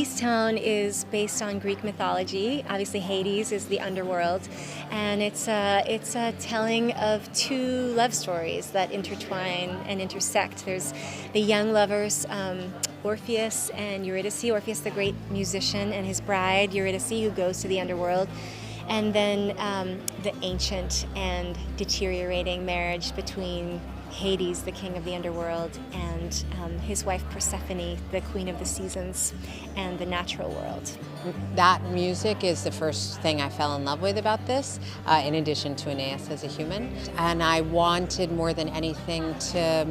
Hadestown is based on Greek mythology. Obviously, Hades is the underworld, and it's a telling of two love stories that intertwine and intersect. There's the young lovers, Orpheus and Eurydice. Orpheus, the great musician, and his bride, Eurydice, who goes to the underworld. And then the ancient and deteriorating marriage between Hades, the king of the underworld, and his wife Persephone, the queen of the seasons and the natural world. That music is the first thing I fell in love with about this, in addition to Anaïs as a human. And I wanted more than anything to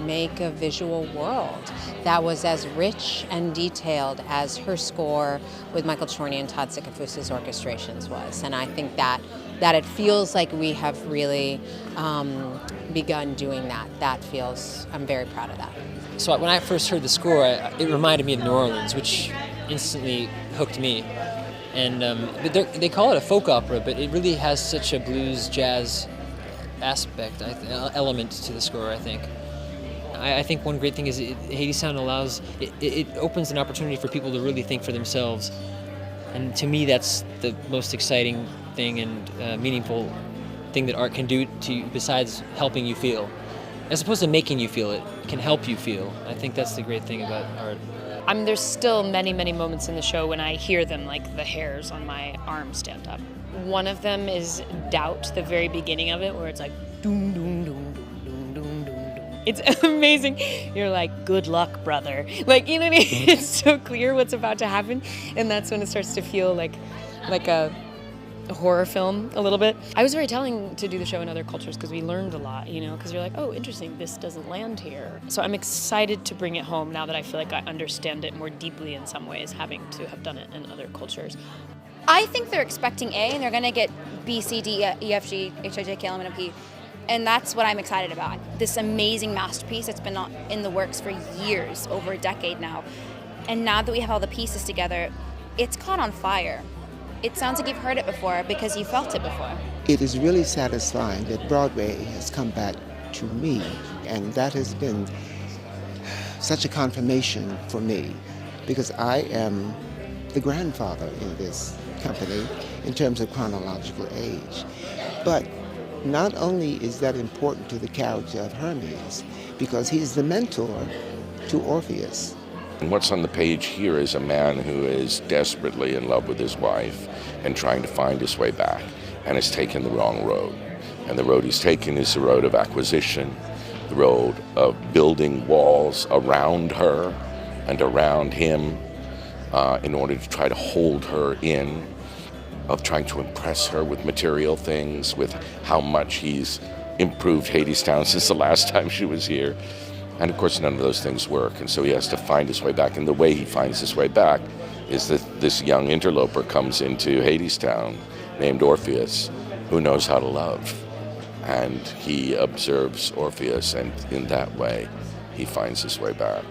make a visual world that was as rich and detailed as her score with Michael Chorney and Todd Sikafus's orchestrations was. And I think that it feels like we have really begun doing that. That feels, I'm very proud of that. So when I first heard the score, it reminded me of New Orleans, which instantly hooked me. And they call it a folk opera, but it really has such a blues jazz aspect, element to the score, I think. I think one great thing is Hadestown allows, it opens an opportunity for people to really think for themselves. And to me, that's the most exciting thing and meaningful thing that art can do to you, besides helping you feel. As opposed to making you feel, it can help you feel. I think that's the great thing about art. I mean, there's still many, many moments in the show when I hear them, like the hairs on my arm stand up. One of them is Doubt, the very beginning of it, where it's like, doom, doom, doom, doom, doom, doom, doom, doom. It's amazing. You're like, good luck, brother. Like, you know what I mean? It's so clear what's about to happen, and that's when it starts to feel like a horror film a little bit. I was very telling to do the show in other cultures because we learned a lot, you know, because you're like, oh, interesting, this doesn't land here. So I'm excited to bring it home now that I feel like I understand it more deeply in some ways, having to have done it in other cultures. I think they're expecting A and they're going to get B, C, D, E, F, G, H, I, J, K, L, M, N, O, P. And that's what I'm excited about. This amazing masterpiece that's been in the works for years, over a decade now. And now that we have all the pieces together, it's caught on fire. It sounds like you've heard it before because you felt it before. It is really satisfying that Broadway has come back to me, and that has been such a confirmation for me because I am the grandfather in this company in terms of chronological age. But not only is that important to the character of Hermes, because he's the mentor to Orpheus. And what's on the page here is a man who is desperately in love with his wife and trying to find his way back, and has taken the wrong road. And the road he's taken is the road of acquisition, the road of building walls around her and around him in order to try to hold her in, of trying to impress her with material things, with how much he's improved Hadestown since the last time she was here. And of course, none of those things work, and so he has to find his way back. And the way he finds his way back is that this young interloper comes into Hadestown named Orpheus, who knows how to love. And he observes Orpheus, and in that way, he finds his way back.